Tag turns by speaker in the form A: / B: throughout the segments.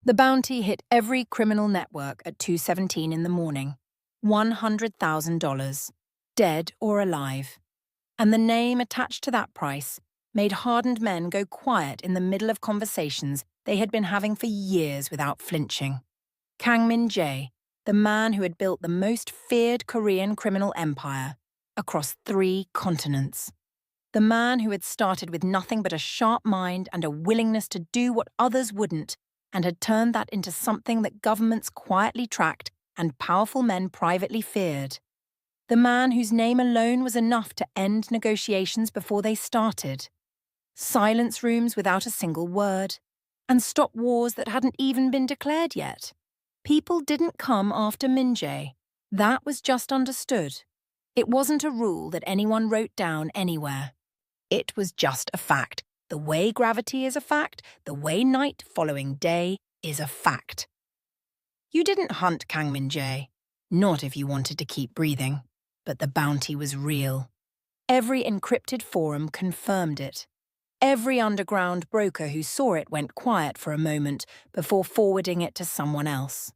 A: The bounty hit every criminal network at 2:17 in the morning. $100,000, dead or alive. And the name attached to that price made hardened men go quiet in the middle of conversations they had been having for years without flinching. Kang Min-jae, the man who had built the most feared Korean criminal empire across 3 continents. The man who had started with nothing but a sharp mind and a willingness to do what others wouldn't, and had turned that into something that governments quietly tracked and powerful men privately feared. The man whose name alone was enough to end negotiations before they started. Silence rooms without a single word, and stop wars that hadn't even been declared yet. People didn't come after Min-jae. That was just understood. It wasn't a rule that anyone wrote down anywhere. It was just a fact. The way gravity is a fact, the way night following day is a fact. You didn't hunt Kang Min-jae, not if you wanted to keep breathing, but the bounty was real. Every encrypted forum confirmed it. Every underground broker who saw it went quiet for a moment before forwarding it to someone else.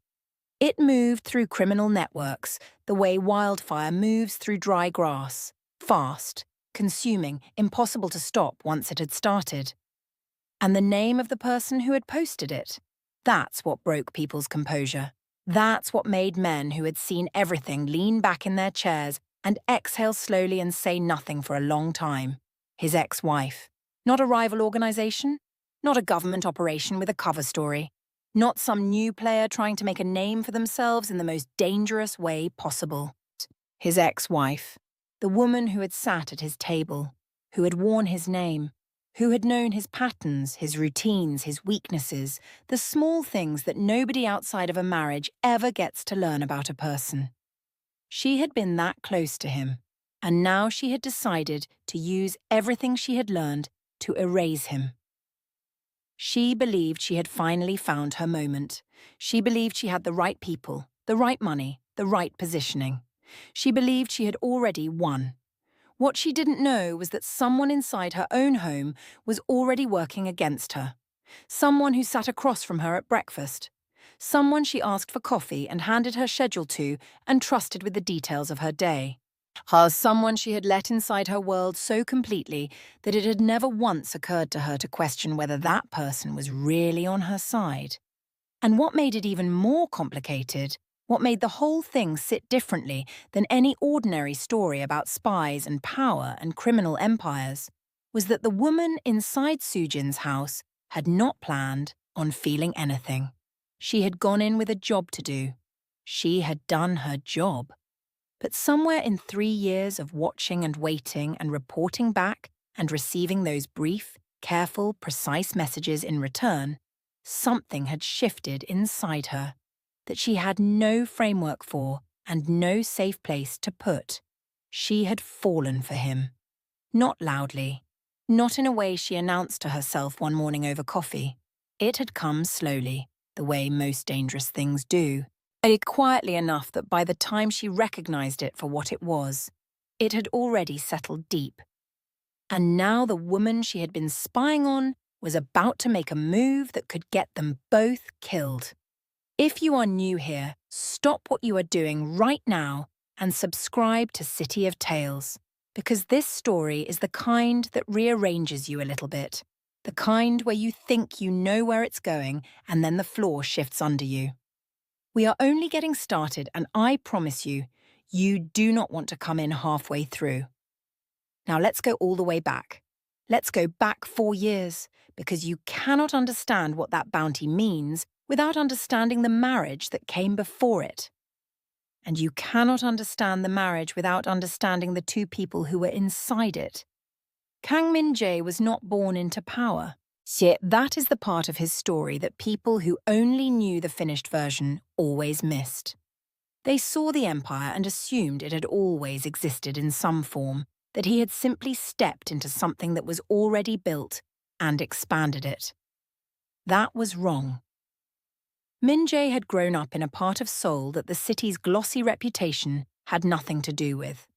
A: It moved through criminal networks the way wildfire moves through dry grass, fast, consuming, impossible to stop once it had started. And the name of the person who had posted it, that's what broke people's composure. That's what made men who had seen everything lean back in their chairs and exhale slowly and say nothing for a long time. His ex-wife. Not a rival organization, not a government operation with a cover story, not some new player trying to make a name for themselves in the most dangerous way possible. His ex-wife. The woman who had sat at his table, who had worn his name, who had known his patterns, his routines, his weaknesses, the small things that nobody outside of a marriage ever gets to learn about a person. She had been that close to him, and now she had decided to use everything she had learned to erase him. She believed she had finally found her moment. She believed she had the right people, the right money, the right positioning. She believed she had already won. What she didn't know was that someone inside her own home was already working against her. Someone who sat across from her at breakfast. Someone she asked for coffee and handed her schedule to and trusted with the details of her day. Someone she had let inside her world so completely that it had never once occurred to her to question whether that person was really on her side. And what made it even more complicated, what made the whole thing sit differently than any ordinary story about spies and power and criminal empires, was that the woman inside Soojin's house had not planned on feeling anything. She had gone in with a job to do. She had done her job. But somewhere in 3 years of watching and waiting and reporting back and receiving those brief, careful, precise messages in return, something had shifted inside her that she had no framework for and no safe place to put. She had fallen for him. Not loudly, not in a way she announced to herself one morning over coffee. It had come slowly, the way most dangerous things do. Quietly enough that by the time she recognized it for what it was, it had already settled deep. And now the woman she had been spying on was about to make a move that could get them both killed. If you are new here, stop what you are doing right now and subscribe to City of Tales, because this story is the kind that rearranges you a little bit, the kind where you think you know where it's going and then the floor shifts under you. We are only getting started, and I promise you, you do not want to come in halfway through. Now let's go all the way back. Let's go back 4 years, because you cannot understand what that bounty means without understanding the marriage that came before it. And you cannot understand the marriage without understanding the 2 people who were inside it. Kang Min-jae was not born into power. Yet that is the part of his story that people who only knew the finished version always missed. They saw the empire and assumed it had always existed in some form, that he had simply stepped into something that was already built and expanded it. That was wrong. Min-jae had grown up in a part of Seoul that the city's glossy reputation had nothing to do with.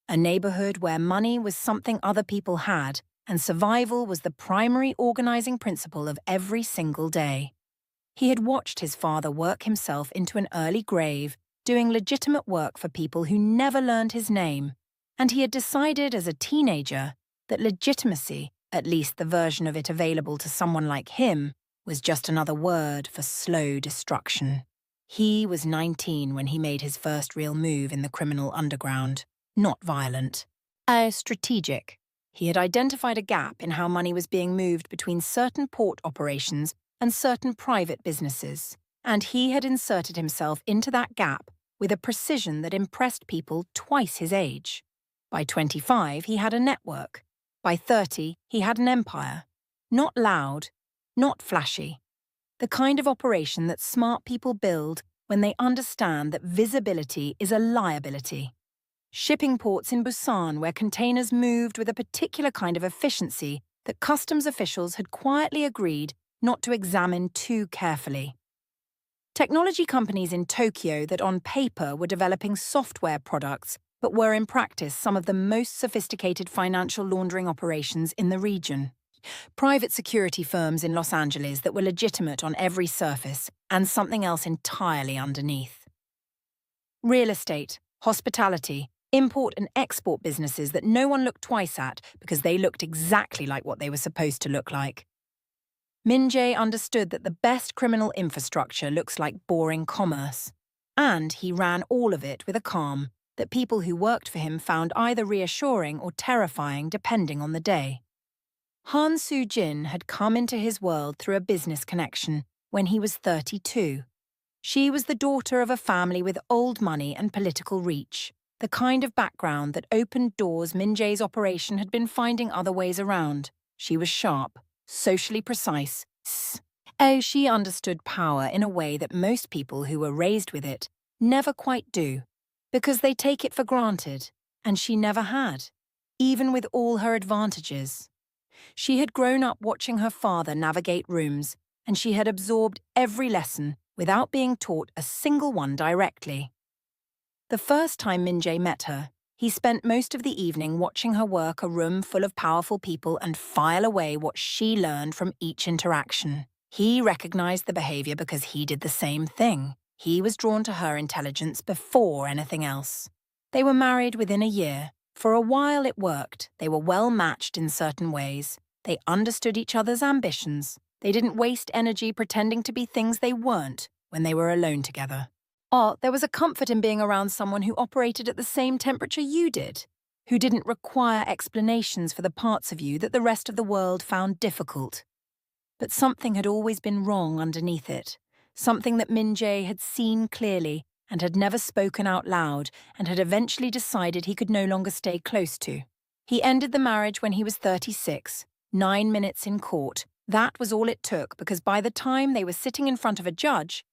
A: A neighborhood where money was something other people had, and survival was the primary organizing principle of every single day. He had watched his father work himself into an early grave, doing legitimate work for people who never learned his name, and he had decided as a teenager that legitimacy, at least the version of it available to someone like him, was just another word for slow destruction. He was 19 when he made his first real move in the criminal underground. Not violent. Strategic. He had identified a gap in how money was being moved between certain port operations and certain private businesses, and he had inserted himself into that gap with a precision that impressed people twice his age. By 25, he had a network. By 30, he had an empire. Not loud, not flashy. The kind of operation that smart people build when they understand that visibility is a liability. Shipping ports in Busan where containers moved with a particular kind of efficiency that customs officials had quietly agreed not to examine too carefully. Technology companies in Tokyo that on paper were developing software products but were in practice some of the most sophisticated financial laundering operations in the region. Private security firms in Los Angeles that were legitimate on every surface and something else entirely underneath. Real estate, hospitality, import and export businesses that no one looked twice at because they looked exactly like what they were supposed to look like. Min Jae understood that the best criminal infrastructure looks like boring commerce, and he ran all of it with a calm that people who worked for him found either reassuring or terrifying depending on the day. Han Soo-jin had come into his world through a business connection when he was 32. She was the daughter of a family with old money and political reach, the kind of background that opened doors Min Jae's operation had been finding other ways around. She was sharp, socially precise. She understood power in a way that most people who were raised with it never quite do, because they take it for granted, and she never had, even with all her advantages. She had grown up watching her father navigate rooms, and she had absorbed every lesson without being taught a single one directly. The first time Min Jae met her, he spent most of the evening watching her work a room full of powerful people and file away what she learned from each interaction. He recognized the behavior because he did the same thing. He was drawn to her intelligence before anything else. They were married within a year. For a while it worked. They were well matched in certain ways. They understood each other's ambitions. They didn't waste energy pretending to be things they weren't when they were alone together. There was a comfort in being around someone who operated at the same temperature you did, who didn't require explanations for the parts of you that the rest of the world found difficult. But something had always been wrong underneath it, something that Min Jae had seen clearly and had never spoken out loud and had eventually decided he could no longer stay close to. He ended the marriage when he was 36, 9 minutes in court. That was all it took because by the time they were sitting in front of a judge,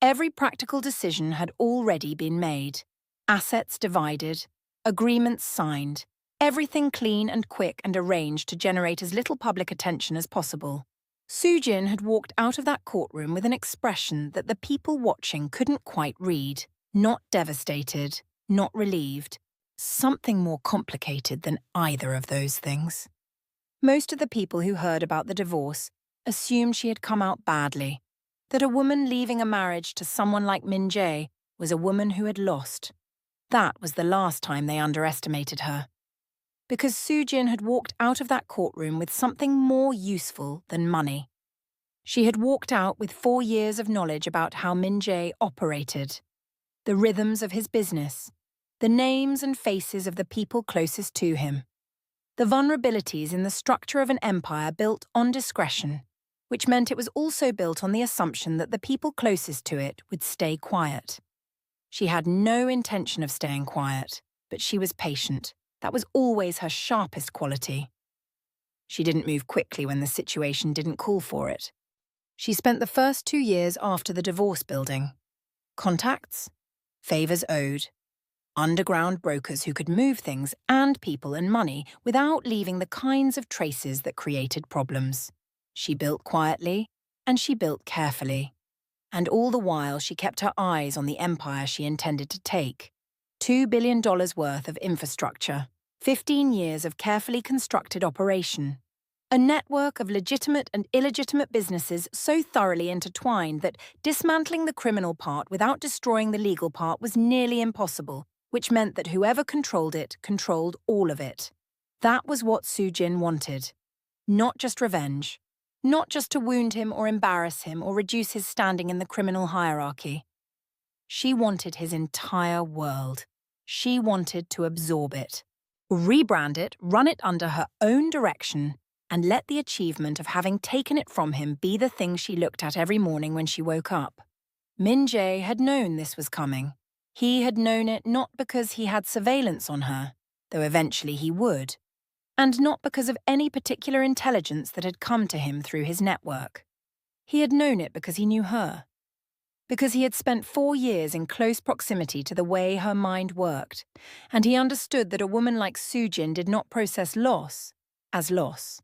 A: every practical decision had already been made. Assets divided, agreements signed, everything clean and quick and arranged to generate as little public attention as possible. Soo-jin had walked out of that courtroom with an expression that the people watching couldn't quite read. Not devastated, not relieved. Something more complicated than either of those things. Most of the people who heard about the divorce assumed she had come out badly, that a woman leaving a marriage to someone like Min Jae was a woman who had lost. That was the last time they underestimated her. Because Soo-jin had walked out of that courtroom with something more useful than money. She had walked out with 4 years of knowledge about how Min Jae operated, the rhythms of his business, the names and faces of the people closest to him, the vulnerabilities in the structure of an empire built on discretion, which meant it was also built on the assumption that the people closest to it would stay quiet. She had no intention of staying quiet, but she was patient. That was always her sharpest quality. She didn't move quickly when the situation didn't call for it. She spent the first 2 years after the divorce building. Contacts, favors owed, underground brokers who could move things and people and money without leaving the kinds of traces that created problems. She built quietly and she built carefully. And all the while she kept her eyes on the empire she intended to take. $2 billion worth of infrastructure, 15 years of carefully constructed operation. A network of legitimate and illegitimate businesses so thoroughly intertwined that dismantling the criminal part without destroying the legal part was nearly impossible, which meant that whoever controlled it controlled all of it. That was what Soo-jin wanted. Not just revenge. Not just to wound him or embarrass him or reduce his standing in the criminal hierarchy. She wanted his entire world. She wanted to absorb it. Rebrand it, run it under her own direction, and let the achievement of having taken it from him be the thing she looked at every morning when she woke up. Min-jae had known this was coming. He had known it not because he had surveillance on her, though eventually he would, and not because of any particular intelligence that had come to him through his network. He had known it because he knew her. Because he had spent 4 years in close proximity to the way her mind worked, and he understood that a woman like Soo-jin did not process loss as loss.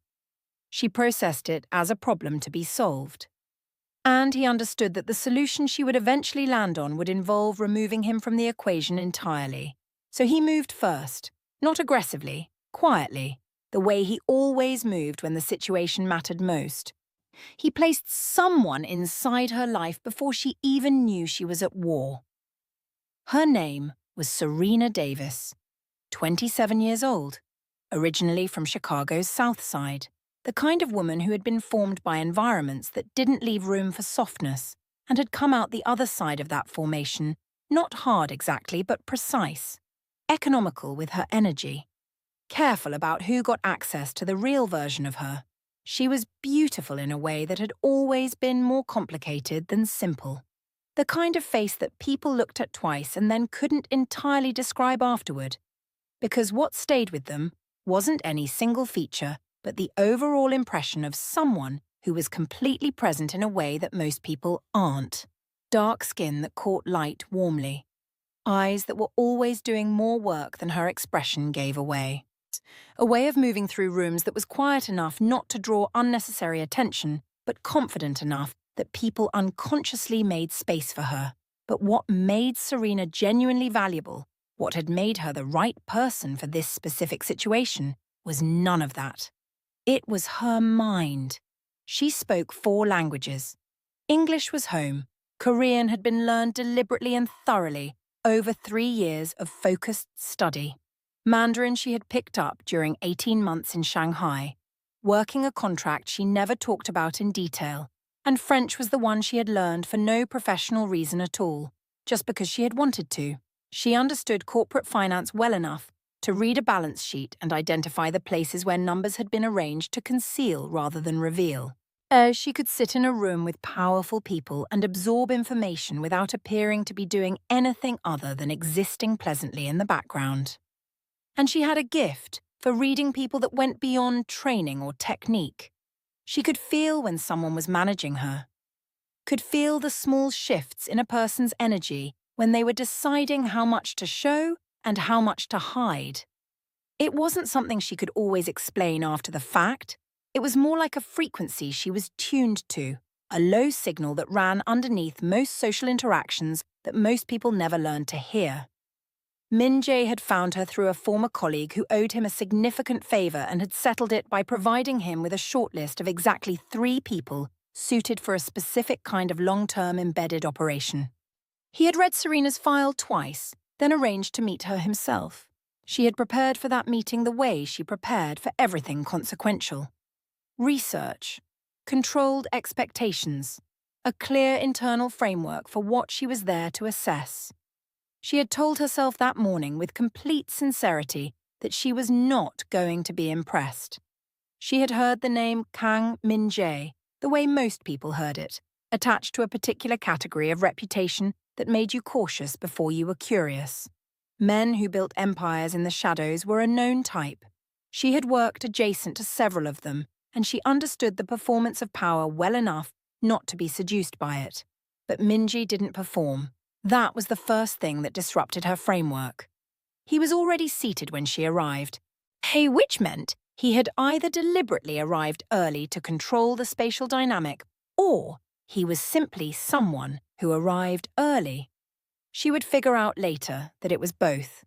A: She processed it as a problem to be solved. And he understood that the solution she would eventually land on would involve removing him from the equation entirely. So he moved first, not aggressively, quietly, the way he always moved when the situation mattered most. He placed someone inside her life before she even knew she was at war. Her name was Serena Davis, 27 years old, originally from Chicago's South Side. The kind of woman who had been formed by environments that didn't leave room for softness and had come out the other side of that formation, not hard exactly, but precise, economical with her energy, careful about who got access to the real version of her. She was beautiful in a way that had always been more complicated than simple. The kind of face that people looked at twice and then couldn't entirely describe afterward, because what stayed with them wasn't any single feature, but the overall impression of someone who was completely present in a way that most people aren't. Dark skin that caught light warmly. Eyes that were always doing more work than her expression gave away. A way of moving through rooms that was quiet enough not to draw unnecessary attention, but confident enough that people unconsciously made space for her. But what made Serena genuinely valuable, what had made her the right person for this specific situation, was none of that. It was her mind. She spoke 4 languages. English was home. Korean had been learned deliberately and thoroughly over 3 years of focused study. Mandarin she had picked up during 18 months in Shanghai, working a contract she never talked about in detail, and French was the one she had learned for no professional reason at all, just because she had wanted to. She understood corporate finance well enough to read a balance sheet and identify the places where numbers had been arranged to conceal rather than reveal. She could sit in a room with powerful people and absorb information without appearing to be doing anything other than existing pleasantly in the background. And she had a gift for reading people that went beyond training or technique. She could feel when someone was managing her, could feel the small shifts in a person's energy when they were deciding how much to show and how much to hide. It wasn't something she could always explain after the fact. It was more like a frequency she was tuned to, a low signal that ran underneath most social interactions that most people never learned to hear. Min-jae had found her through a former colleague who owed him a significant favor and had settled it by providing him with a shortlist of exactly 3 people suited for a specific kind of long-term embedded operation. He had read Serena's file twice, then arranged to meet her himself. She had prepared for that meeting the way she prepared for everything consequential. Research, controlled expectations, a clear internal framework for what she was there to assess. She had told herself that morning with complete sincerity that she was not going to be impressed. She had heard the name Kang Min-jae the way most people heard it, attached to a particular category of reputation that made you cautious before you were curious. Men who built empires in the shadows were a known type. She had worked adjacent to several of them, and she understood the performance of power well enough not to be seduced by it. But Min-jae didn't perform. That was the first thing that disrupted her framework. He was already seated when she arrived, which meant he had either deliberately arrived early to control the spatial dynamic, or he was simply someone who arrived early. She would figure out later that it was both.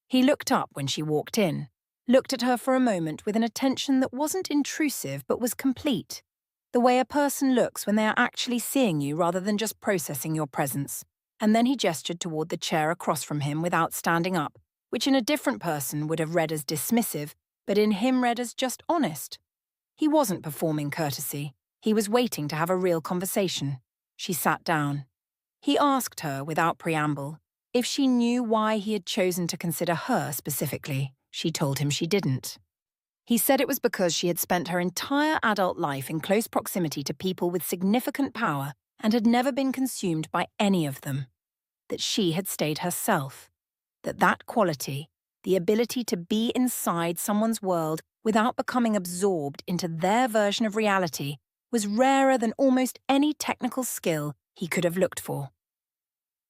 A: He looked up when she walked in, looked at her for a moment with an attention that wasn't intrusive but was complete, the way a person looks when they are actually seeing you rather than just processing your presence. And then he gestured toward the chair across from him without standing up, which in a different person would have read as dismissive, but in him read as just honest. He wasn't performing courtesy. He was waiting to have a real conversation. She sat down. He asked her, without preamble, if she knew why he had chosen to consider her specifically. She told him she didn't. He said it was because she had spent her entire adult life in close proximity to people with significant power and had never been consumed by any of them. That she had stayed herself. That quality, the ability to be inside someone's world without becoming absorbed into their version of reality, was rarer than almost any technical skill he could have looked for.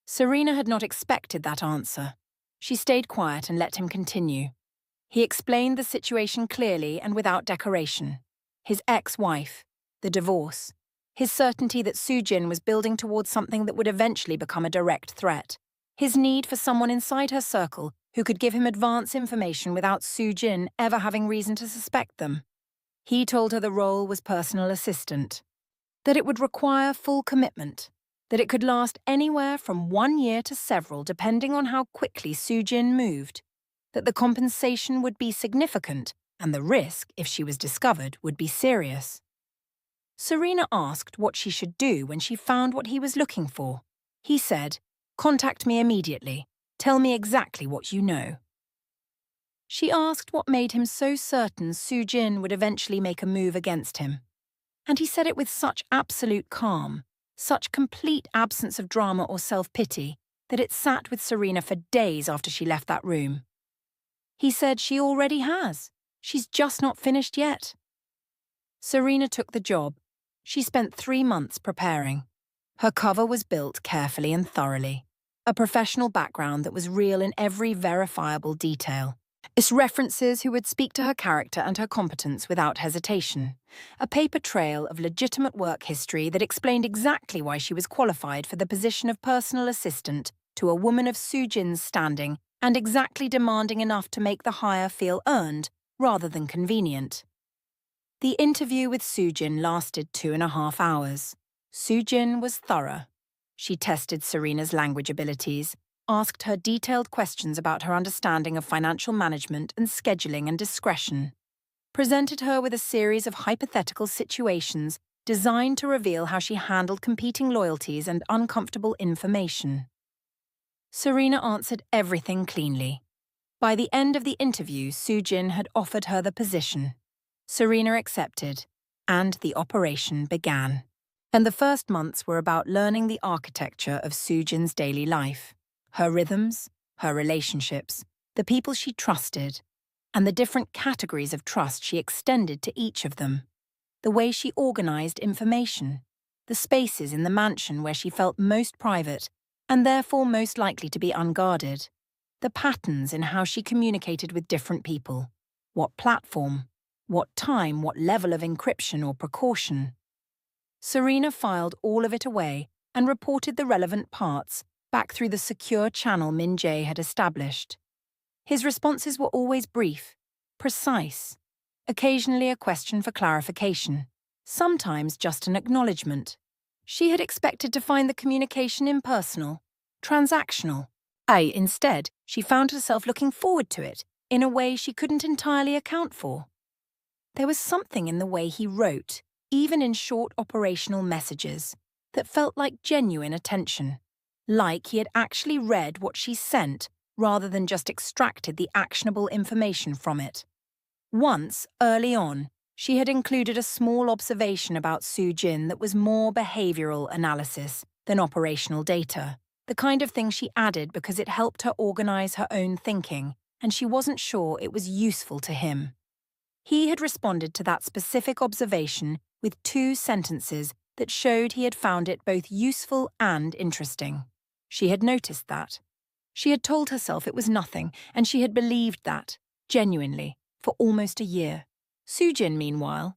A: Serena had not expected that answer. She stayed quiet and let him continue. He explained the situation clearly and without decoration. His ex-wife, the divorce, his certainty that Soo-jin was building towards something that would eventually become a direct threat, his need for someone inside her circle who could give him advance information without Soo-jin ever having reason to suspect them. He told her the role was personal assistant, that it would require full commitment, that it could last anywhere from 1 year to several depending on how quickly Soo-jin moved, that the compensation would be significant and the risk, if she was discovered, would be serious. Serena asked what she should do when she found what he was looking for. He said, "Contact me immediately. Tell me exactly what you know." She asked what made him so certain Soo-jin would eventually make a move against him. And he said it with such absolute calm, such complete absence of drama or self-pity, that it sat with Serena for days after she left that room. He said she already has. She's just not finished yet. Serena took the job. She spent 3 months preparing. Her cover was built carefully and thoroughly. A professional background that was real in every verifiable detail. Its references who would speak to her character and her competence without hesitation. A paper trail of legitimate work history that explained exactly why she was qualified for the position of personal assistant to a woman of Soo-jin's standing and exactly demanding enough to make the hire feel earned rather than convenient. The interview with Soo-jin lasted 2.5 hours. Soo-jin was thorough. She tested Serena's language abilities, asked her detailed questions about her understanding of financial management and scheduling and discretion, presented her with a series of hypothetical situations designed to reveal how she handled competing loyalties and uncomfortable information. Serena answered everything cleanly. By the end of the interview, Soo-jin had offered her the position. Serena accepted, and the operation began. And the first months were about learning the architecture of Soo-jin's daily life. Her rhythms, her relationships, the people she trusted, and the different categories of trust she extended to each of them. The way she organized information, the spaces in the mansion where she felt most private and therefore most likely to be unguarded, the patterns in how she communicated with different people, what platform, what time, what level of encryption or precaution. Serena filed all of it away and reported the relevant parts back through the secure channel Min-jae had established. His responses were always brief, precise, occasionally a question for clarification, sometimes just an acknowledgement. She had expected to find the communication impersonal, transactional. Instead, she found herself looking forward to it in a way she couldn't entirely account for. There was something in the way he wrote, even in short operational messages, that felt like genuine attention, like he had actually read what she sent rather than just extracted the actionable information from it. Once, early on, she had included a small observation about Soo-jin that was more behavioral analysis than operational data, the kind of thing she added because it helped her organize her own thinking, and she wasn't sure it was useful to him. He had responded to that specific observation with 2 sentences that showed he had found it both useful and interesting. She had noticed that. She had told herself it was nothing, and she had believed that, genuinely, for almost a year. Soo-jin, meanwhile,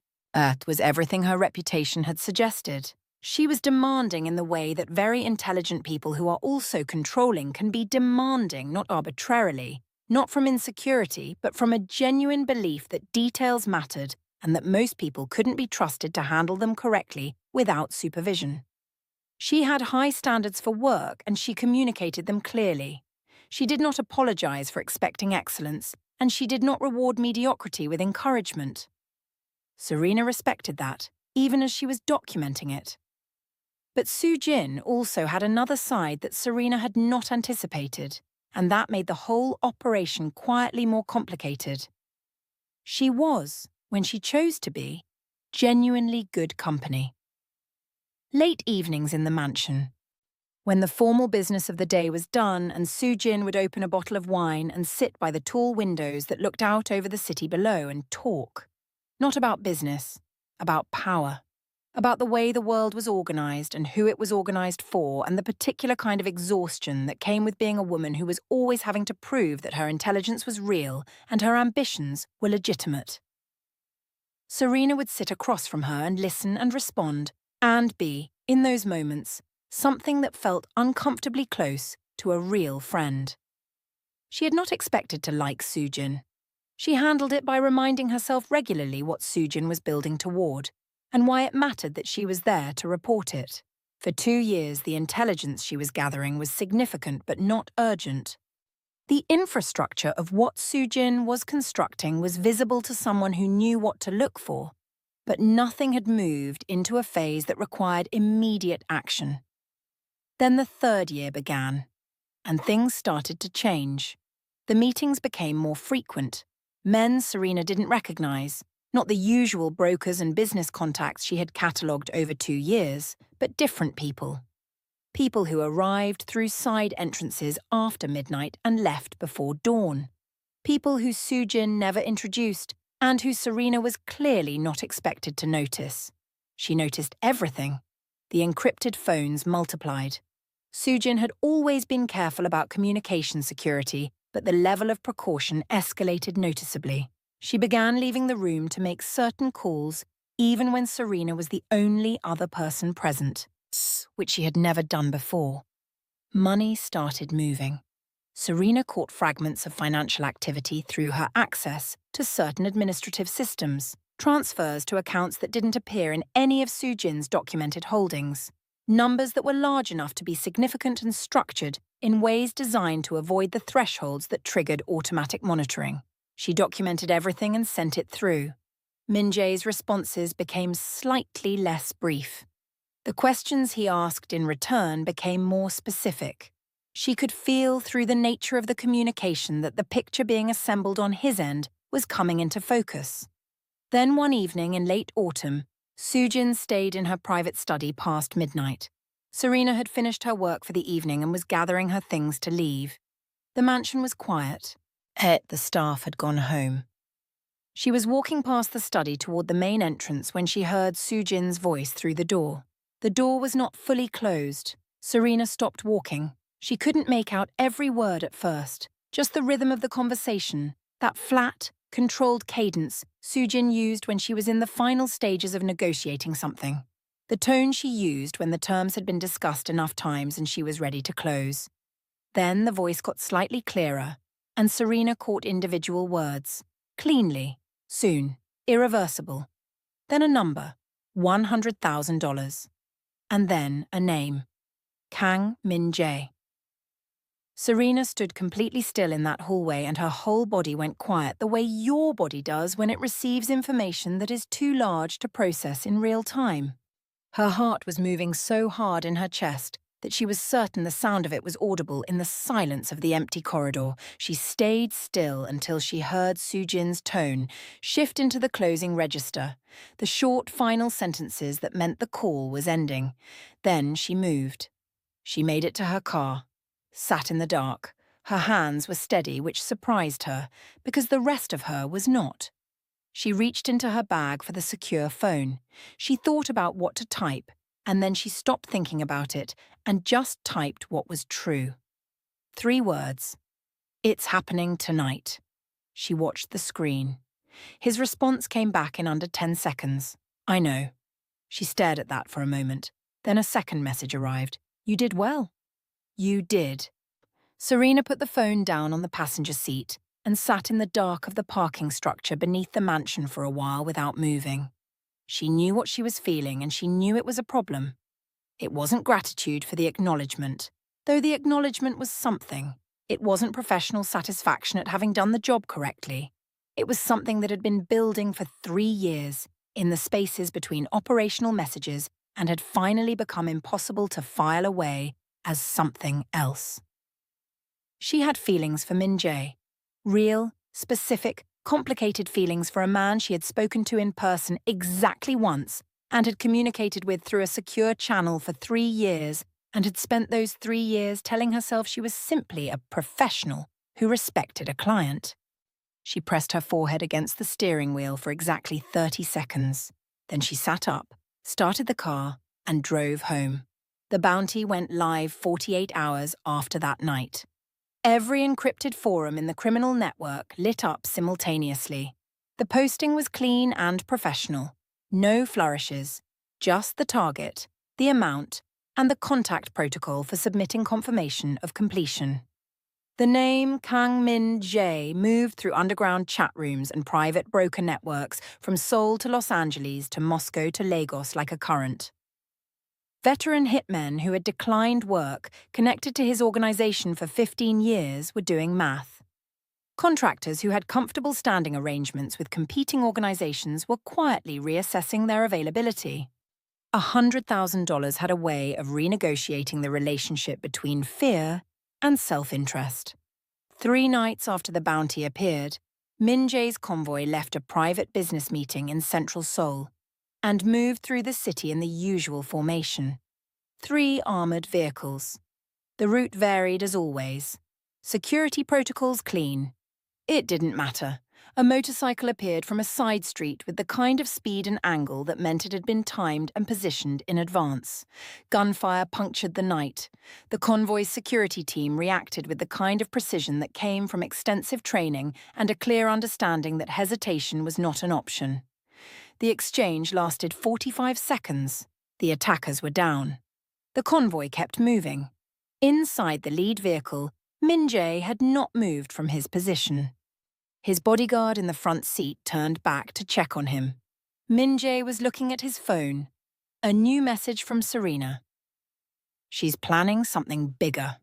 A: was everything her reputation had suggested. She was demanding in the way that very intelligent people who are also controlling can be demanding, not arbitrarily, Not from insecurity, but from a genuine belief that details mattered and that most people couldn't be trusted to handle them correctly without supervision. She had high standards for work and she communicated them clearly. She did not apologize for expecting excellence, and she did not reward mediocrity with encouragement. Serena respected that, even as she was documenting it. But Soo Jin also had another side that Serena had not anticipated, and that made the whole operation quietly more complicated. She was, when she chose to be, genuinely good company. Late evenings in the mansion. When the formal business of the day was done and Soo Jin would open a bottle of wine and sit by the tall windows that looked out over the city below and talk. Not about business, about power. About the way the world was organized and who it was organized for, and the particular kind of exhaustion that came with being a woman who was always having to prove that her intelligence was real and her ambitions were legitimate. Serena would sit across from her and listen and respond, and be, in those moments, something that felt uncomfortably close to a real friend. She had not expected to like Soo Jin. She handled it by reminding herself regularly what Soo Jin was building toward, and why it mattered that she was there to report it. For 2 years, the intelligence she was gathering was significant but not urgent. The infrastructure of what Soo Jin was constructing was visible to someone who knew what to look for, but nothing had moved into a phase that required immediate action. Then the 3rd year began, and things started to change. The meetings became more frequent. Men Serena didn't recognize, not the usual brokers and business contacts she had catalogued over 2 years, but different people. People who arrived through side entrances after midnight and left before dawn. People who Soo Jin never introduced, and who Serena was clearly not expected to notice. She noticed everything. The encrypted phones multiplied. Soo Jin had always been careful about communication security, but the level of precaution escalated noticeably. She began leaving the room to make certain calls, even when Serena was the only other person present, which she had never done before. Money started moving. Serena caught fragments of financial activity through her access to certain administrative systems, transfers to accounts that didn't appear in any of Soo Jin's documented holdings, numbers that were large enough to be significant and structured in ways designed to avoid the thresholds that triggered automatic monitoring. She documented everything and sent it through. Min Jae's responses became slightly less brief. The questions he asked in return became more specific. She could feel through the nature of the communication that the picture being assembled on his end was coming into focus. Then one evening in late autumn, Soo Jin stayed in her private study past midnight. Serena had finished her work for the evening and was gathering her things to leave. The mansion was quiet. The staff had gone home. She was walking past the study toward the main entrance when she heard Soo Jin's voice through the door. The door was not fully closed. Serena stopped walking. She couldn't make out every word at first, just the rhythm of the conversation, that flat, controlled cadence Soo Jin used when she was in the final stages of negotiating something. The tone she used when the terms had been discussed enough times and she was ready to close. Then the voice got slightly clearer, and Serena caught individual words. Cleanly, soon, irreversible. Then a number, $100,000. And then a name, Kang Min Jae. Serena stood completely still in that hallway and her whole body went quiet the way your body does when it receives information that is too large to process in real time. Her heart was moving so hard in her chest that she was certain the sound of it was audible in the silence of the empty corridor. She stayed still until she heard Soo Jin's tone shift into the closing register, the short final sentences that meant the call was ending. Then she moved. She made it to her car. Sat in the dark. Her hands were steady, which surprised her, because the rest of her was not. She reached into her bag for the secure phone. She thought about what to type, and then she stopped thinking about it and just typed what was true. 3 words. It's happening tonight. She watched the screen. His response came back in under 10 seconds. I know. She stared at that for a moment. Then a second message arrived. You did well. You did. Serena put the phone down on the passenger seat and sat in the dark of the parking structure beneath the mansion for a while without moving. She knew what she was feeling, and she knew it was a problem. It wasn't gratitude for the acknowledgement, though the acknowledgement was something. It wasn't professional satisfaction at having done the job correctly. It was something that had been building for 3 years, in the spaces between operational messages, and had finally become impossible to file away as something else. She had feelings for Min Jae. Real, specific, complicated feelings for a man she had spoken to in person exactly once and had communicated with through a secure channel for 3 years, and had spent those 3 years telling herself she was simply a professional who respected a client. She pressed her forehead against the steering wheel for exactly 30 seconds. Then she sat up, started the car, and drove home. The bounty went live 48 hours after that night. Every encrypted forum in the criminal network lit up simultaneously. The posting was clean and professional. No flourishes, just the target, the amount, and the contact protocol for submitting confirmation of completion. The name Kang Min Jae moved through underground chat rooms and private broker networks from Seoul to Los Angeles to Moscow to Lagos like a current. Veteran hitmen who had declined work connected to his organization for 15 years were doing math. Contractors who had comfortable standing arrangements with competing organizations were quietly reassessing their availability. $100,000 had a way of renegotiating the relationship between fear and self-interest. 3 nights after the bounty appeared, Min Jae's convoy left a private business meeting in central Seoul and moved through the city in the usual formation. 3 armored vehicles. The route varied as always. Security protocols clean. It didn't matter. A motorcycle appeared from a side street with the kind of speed and angle that meant it had been timed and positioned in advance. Gunfire punctured the night. The convoy's security team reacted with the kind of precision that came from extensive training and a clear understanding that hesitation was not an option. The exchange lasted 45 seconds. The attackers were down. The convoy kept moving. Inside the lead vehicle, Min Jae had not moved from his position. His bodyguard in the front seat turned back to check on him. Min Jae was looking at his phone. A new message from Serena. She's planning something bigger.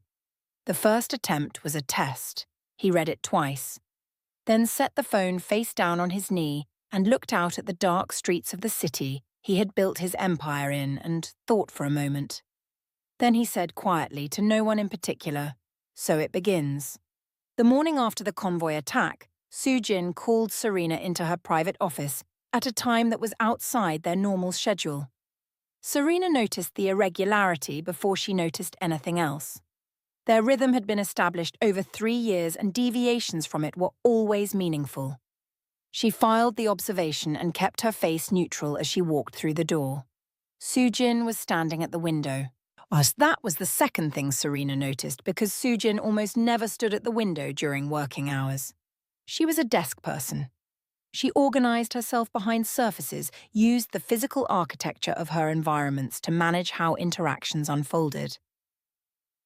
A: The first attempt was a test. He read it twice, then set the phone face down on his knee and looked out at the dark streets of the city he had built his empire in and thought for a moment. Then he said quietly to no one in particular, "So it begins." The morning after the convoy attack, Soo-jin called Serena into her private office at a time that was outside their normal schedule. Serena noticed the irregularity before she noticed anything else. Their rhythm had been established over 3 years, and deviations from it were always meaningful. She filed the observation and kept her face neutral as she walked through the door. Soo-jin was standing at the window. That was the second thing Serena noticed, because Soo-jin almost never stood at the window during working hours. She was a desk person. She organized herself behind surfaces, used the physical architecture of her environments to manage how interactions unfolded.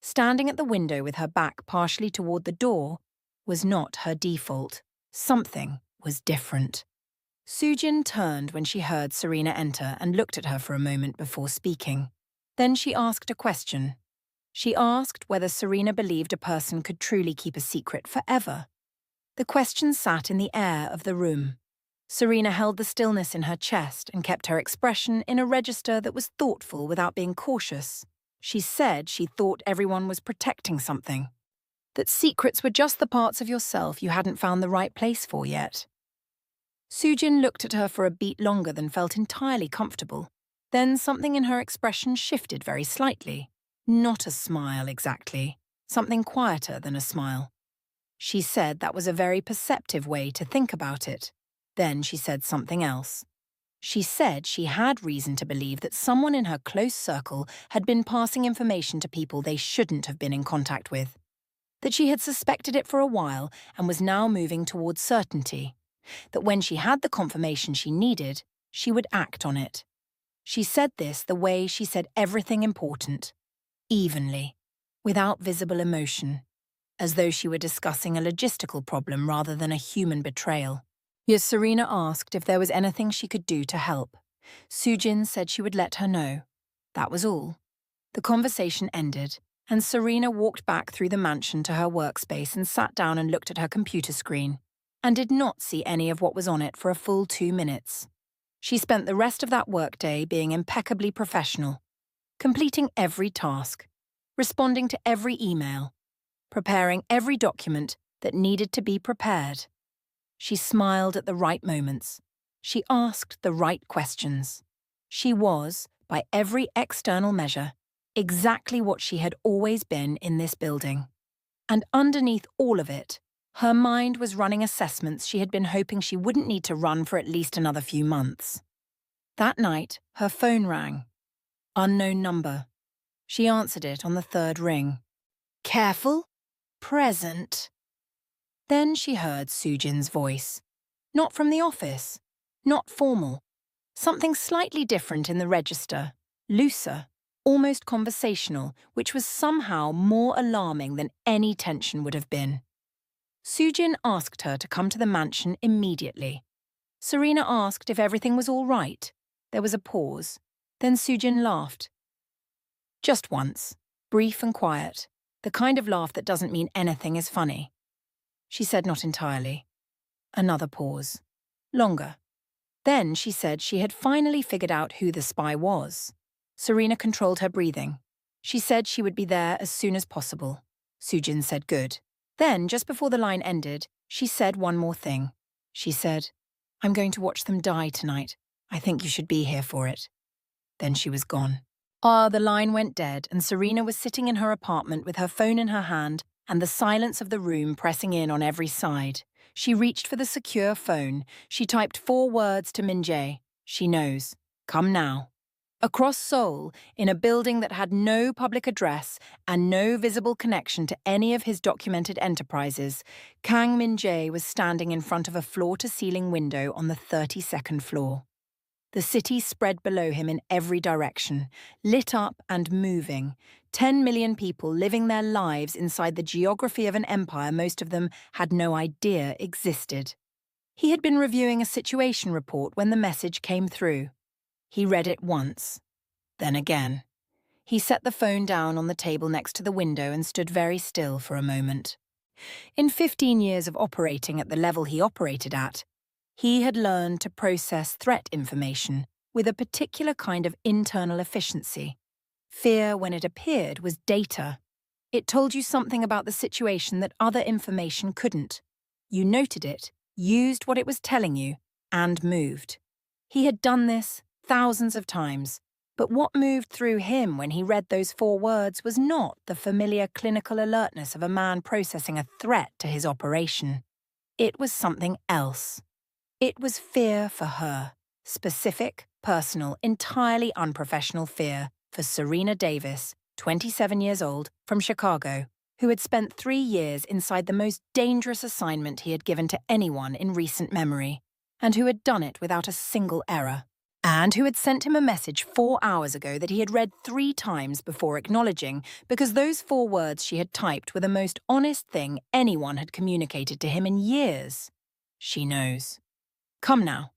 A: Standing at the window with her back partially toward the door was not her default. Something was different. Soo-jin turned when she heard Serena enter and looked at her for a moment before speaking. Then she asked a question. She asked whether Serena believed a person could truly keep a secret forever. The question sat in the air of the room. Serena held the stillness in her chest and kept her expression in a register that was thoughtful without being cautious. She said she thought everyone was protecting something, that secrets were just the parts of yourself you hadn't found the right place for yet. Soo-jin looked at her for a beat longer than felt entirely comfortable. Then something in her expression shifted very slightly. Not a smile exactly, something quieter than a smile. She said that was a very perceptive way to think about it. Then she said something else. She said she had reason to believe that someone in her close circle had been passing information to people they shouldn't have been in contact with. That she had suspected it for a while and was now moving towards certainty. That when she had the confirmation she needed, she would act on it. She said this the way she said everything important. Evenly, without visible emotion. as though she were discussing a logistical problem rather than a human betrayal. Yet Serena asked if there was anything she could do to help. Sujin said she would let her know. That was all. The conversation ended, and Serena walked back through the mansion to her workspace and sat down and looked at her computer screen, and did not see any of what was on it for a full 2 minutes. She spent the rest of that workday being impeccably professional, completing every task, responding to every email, preparing every document that needed to be prepared. She smiled at the right moments. She asked the right questions. She was, by every external measure, exactly what she had always been in this building. And underneath all of it, her mind was running assessments she had been hoping she wouldn't need to run for at least another few months. That night, her phone rang. Unknown number. She answered it on the third ring. Careful. Present. Then she heard Sujin's voice. Not from the office. Not formal. Something slightly different in the register. Looser. Almost conversational, which was somehow more alarming than any tension would have been. Sujin asked her to come to the mansion immediately. Serena asked if everything was all right. There was a pause. Then Sujin laughed. Just once, brief and quiet, the kind of laugh that doesn't mean anything is funny. She said not entirely. Another pause. Longer. Then she said she had finally figured out who the spy was. Serena controlled her breathing. She said she would be there as soon as possible. Sujin said good. Then, just before the line ended, she said one more thing. She said, I'm going to watch them die tonight. I think you should be here for it. Then she was gone. The line went dead, and Serena was sitting in her apartment with her phone in her hand and the silence of the room pressing in on every side. She reached for the secure phone. She typed 4 words to Min-jae. She knows. Come now. Across Seoul, in a building that had no public address and no visible connection to any of his documented enterprises, Kang Min-jae was standing in front of a floor-to-ceiling window on the 32nd floor. The city spread below him in every direction, lit up and moving. 10 million people living their lives inside the geography of an empire most of them had no idea existed. He had been reviewing a situation report when the message came through. He read it once, then again. He set the phone down on the table next to the window and stood very still for a moment. In 15 years of operating at the level he operated at, he had learned to process threat information with a particular kind of internal efficiency. Fear, when it appeared, was data. It told you something about the situation that other information couldn't. You noted it, used what it was telling you, and moved. He had done this thousands of times, but what moved through him when he read those 4 words was not the familiar clinical alertness of a man processing a threat to his operation. It was something else. It was fear for her. Specific, personal, entirely unprofessional fear for Serena Davis, 27 years old, from Chicago, who had spent 3 years inside the most dangerous assignment he had given to anyone in recent memory, and who had done it without a single error. And who had sent him a message 4 hours ago that he had read 3 times before acknowledging, because those 4 words she had typed were the most honest thing anyone had communicated to him in years. She knows. Come now.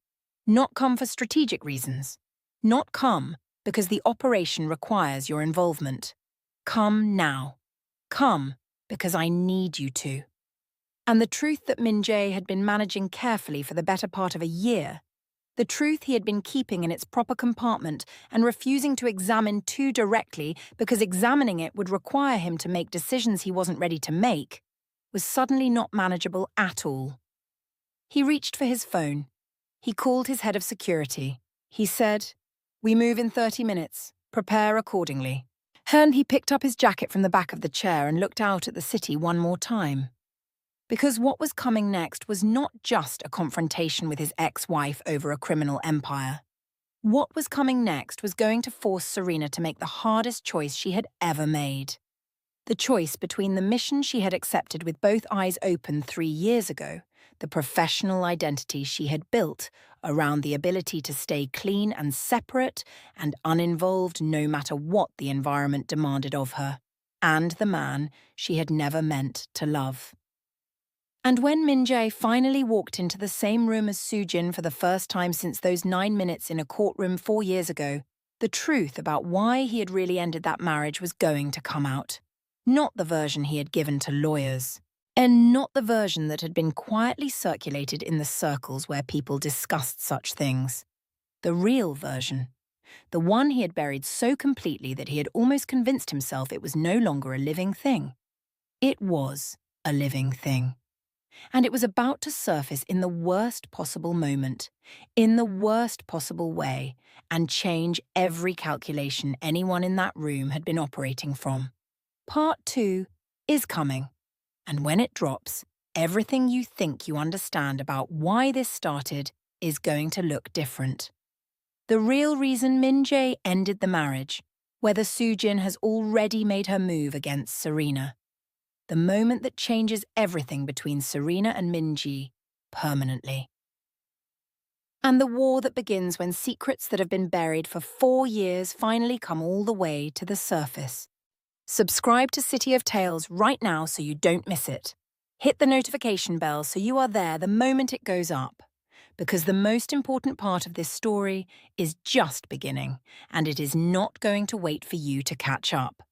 A: Not come for strategic reasons. Not come because the operation requires your involvement. Come now. Come because I need you to. And the truth that Min-jae had been managing carefully for the better part of a year, the truth he had been keeping in its proper compartment and refusing to examine too directly because examining it would require him to make decisions he wasn't ready to make, was suddenly not manageable at all. He reached for his phone. He called his head of security. He said, "We move in 30 minutes. Prepare accordingly." And he picked up his jacket from the back of the chair and looked out at the city one more time. Because what was coming next was not just a confrontation with his ex-wife over a criminal empire. What was coming next was going to force Serena to make the hardest choice she had ever made. The choice between the mission she had accepted with both eyes open 3 years ago, the professional identity she had built around the ability to stay clean and separate and uninvolved no matter what the environment demanded of her, and the man she had never meant to love. And when Min-jae finally walked into the same room as Soo-jin for the first time since those 9 minutes in a courtroom 4 years ago, the truth about why he had really ended that marriage was going to come out. Not the version he had given to lawyers, and not the version that had been quietly circulated in the circles where people discussed such things. The real version. The one he had buried so completely that he had almost convinced himself it was no longer a living thing. It was a living thing. And it was about to surface in the worst possible moment, in the worst possible way, and change every calculation anyone in that room had been operating from. Part 2 is coming. And when it drops, everything you think you understand about why this started is going to look different. The real reason Min-jae ended the marriage, whether Soo-jin has already made her move against Serena. The moment that changes everything between Serena and Min-jae permanently. And the war that begins when secrets that have been buried for 4 years finally come all the way to the surface. Subscribe to City of Tales right now so you don't miss it. Hit the notification bell so you are there the moment it goes up. Because the most important part of this story is just beginning, and it is not going to wait for you to catch up.